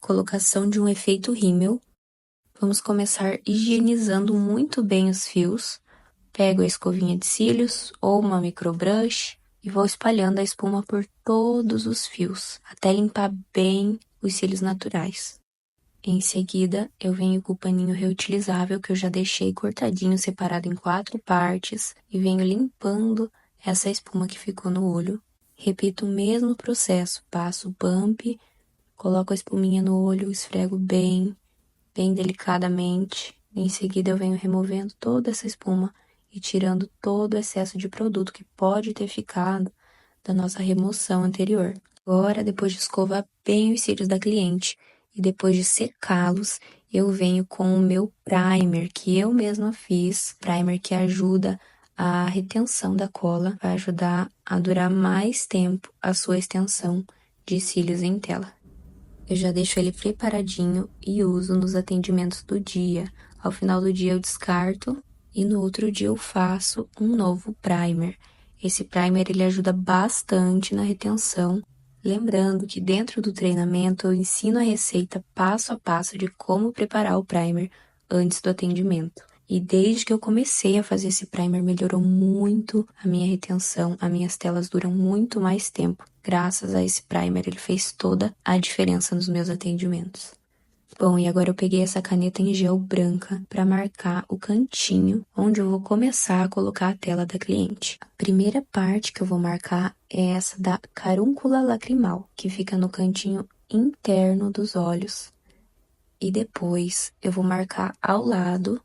Colocação de um efeito rímel. Vamos começar higienizando muito bem os fios. Pego a escovinha de cílios ou uma microbrush e vou espalhando a espuma por todos os fios, até limpar bem os cílios naturais. Em seguida, eu venho com o paninho reutilizável que eu já deixei cortadinho, separado em 4 partes, e venho limpando essa espuma que ficou no olho. Repito o mesmo processo, passo o pump, coloco a espuminha no olho, esfrego bem delicadamente. Em seguida eu venho removendo toda essa espuma e tirando todo o excesso de produto que pode ter ficado da nossa remoção anterior. Agora, depois de escovar bem os cílios da cliente e depois de secá-los, eu venho com o meu primer, que eu mesma fiz. Primer que ajuda a retenção da cola, vai ajudar a durar mais tempo a sua extensão de cílios em tela. Eu já deixo ele preparadinho e uso nos atendimentos do dia. Ao final do dia eu descarto e no outro dia eu faço um novo primer. Esse primer ele ajuda bastante na retenção. Lembrando que dentro do treinamento eu ensino a receita passo a passo de como preparar o primer antes do atendimento. E desde que eu comecei a fazer esse primer, melhorou muito a minha retenção, as minhas telas duram muito mais tempo. Graças a esse primer, ele fez toda a diferença nos meus atendimentos. Bom, e agora eu peguei essa caneta em gel branca para marcar o cantinho onde eu vou começar a colocar a tela da cliente. A primeira parte que eu vou marcar é essa da carúncula lacrimal, que fica no cantinho interno dos olhos. E depois eu vou marcar ao lado,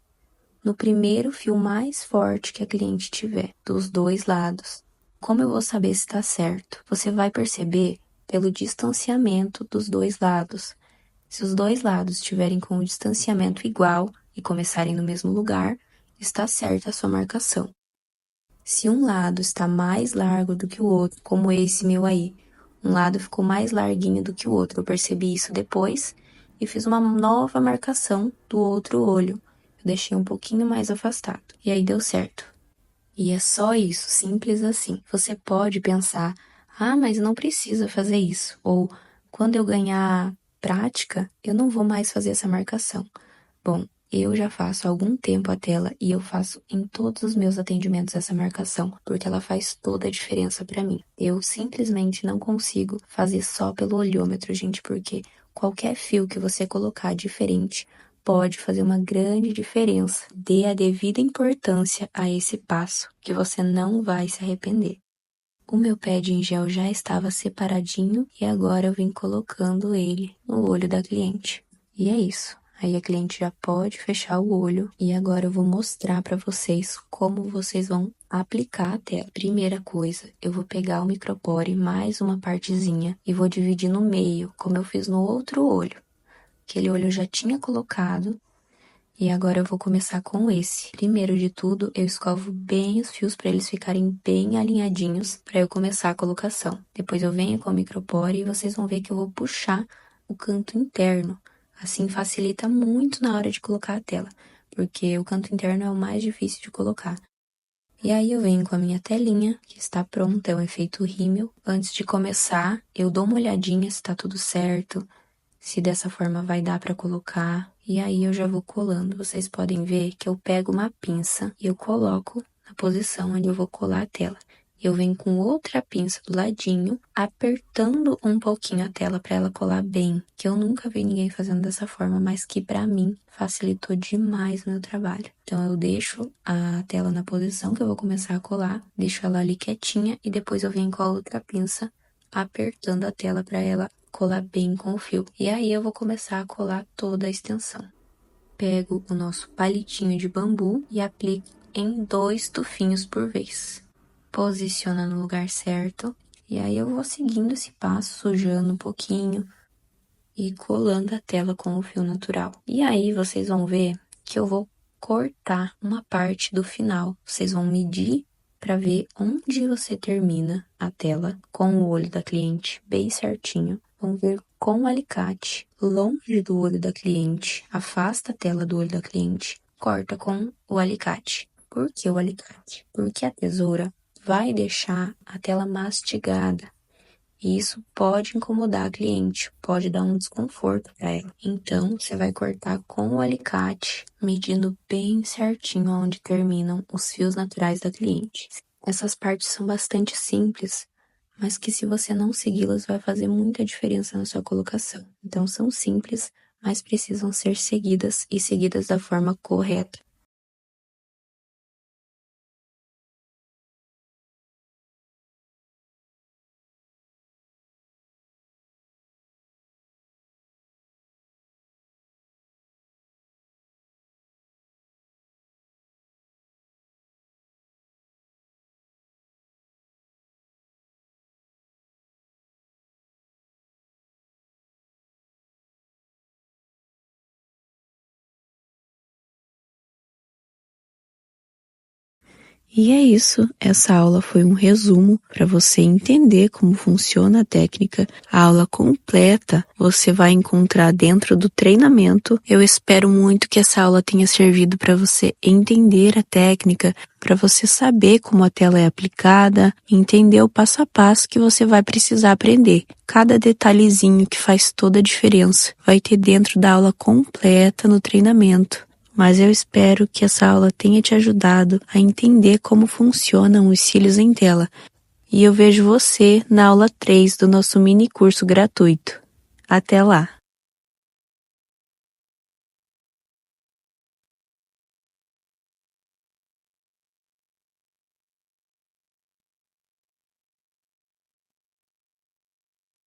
no primeiro fio mais forte que a cliente tiver, dos dois lados. Como eu vou saber se está certo? Você vai perceber pelo distanciamento dos dois lados. Se os dois lados estiverem com o distanciamento igual e começarem no mesmo lugar, está certa a sua marcação. Se um lado está mais largo do que o outro, como esse meu aí, um lado ficou mais larguinho do que o outro, eu percebi isso depois e fiz uma nova marcação do outro olho. Eu deixei um pouquinho mais afastado. E aí deu certo. E é só isso, simples assim. Você pode pensar, mas não precisa fazer isso. Ou, quando eu ganhar prática, eu não vou mais fazer essa marcação. Bom, eu já faço há algum tempo a tela e eu faço em todos os meus atendimentos essa marcação, porque ela faz toda a diferença pra mim. Eu simplesmente não consigo fazer só pelo olhômetro, gente, porque qualquer fio que você colocar diferente pode fazer uma grande diferença. Dê a devida importância a esse passo, que você não vai se arrepender. O meu pad em gel já estava separadinho e agora eu vim colocando ele no olho da cliente. E é isso. Aí a cliente já pode fechar o olho e agora eu vou mostrar para vocês como vocês vão aplicar a tela. Primeira coisa, eu vou pegar o micropore mais uma partezinha e vou dividir no meio, como eu fiz no outro olho. Aquele olho eu já tinha colocado e agora eu vou começar com esse. Primeiro de tudo, eu escovo bem os fios para eles ficarem bem alinhadinhos para eu começar a colocação. Depois eu venho com o micropore e vocês vão ver que eu vou puxar o canto interno. Assim facilita muito na hora de colocar a tela, porque o canto interno é o mais difícil de colocar. E aí eu venho com a minha telinha, que está pronta, é um efeito rímel. Antes de começar, eu dou uma olhadinha se tá tudo certo, se dessa forma vai dar para colocar. E aí eu já vou colando. Vocês podem ver que eu pego uma pinça e eu coloco na posição onde eu vou colar a tela. Eu venho com outra pinça do ladinho, apertando um pouquinho a tela para ela colar bem. Que eu nunca vi ninguém fazendo dessa forma, mas que para mim facilitou demais o meu trabalho. Então eu deixo a tela na posição que eu vou começar a colar, deixo ela ali quietinha e depois eu venho com a outra pinça apertando a tela para ela colar bem com o fio. E aí eu vou começar a colar toda a extensão. Pego o nosso palitinho de bambu e aplico em 2 tufinhos por vez. Posiciona no lugar certo. E aí eu vou seguindo esse passo, sujando um pouquinho e colando a tela com o fio natural. E aí vocês vão ver que eu vou cortar uma parte do final. Vocês vão medir para ver onde você termina a tela com o olho da cliente bem certinho. Vão ver com o alicate longe do olho da cliente, afasta a tela do olho da cliente, corta com o alicate. Por que o alicate? Porque a tesoura vai deixar a tela mastigada. E isso pode incomodar a cliente, pode dar um desconforto para ela. Então, você vai cortar com o alicate, medindo bem certinho onde terminam os fios naturais da cliente. Essas partes são bastante simples, mas que se você não segui-las vai fazer muita diferença na sua colocação. Então, são simples, mas precisam ser seguidas e seguidas da forma correta. E é isso, essa aula foi um resumo para você entender como funciona a técnica. A aula completa você vai encontrar dentro do treinamento. Eu espero muito que essa aula tenha servido para você entender a técnica, para você saber como a tela é aplicada, entender o passo a passo que você vai precisar aprender. Cada detalhezinho que faz toda a diferença vai ter dentro da aula completa no treinamento. Mas eu espero que essa aula tenha te ajudado a entender como funcionam os cílios em tela. E eu vejo você na aula 3 do nosso mini curso gratuito. Até lá!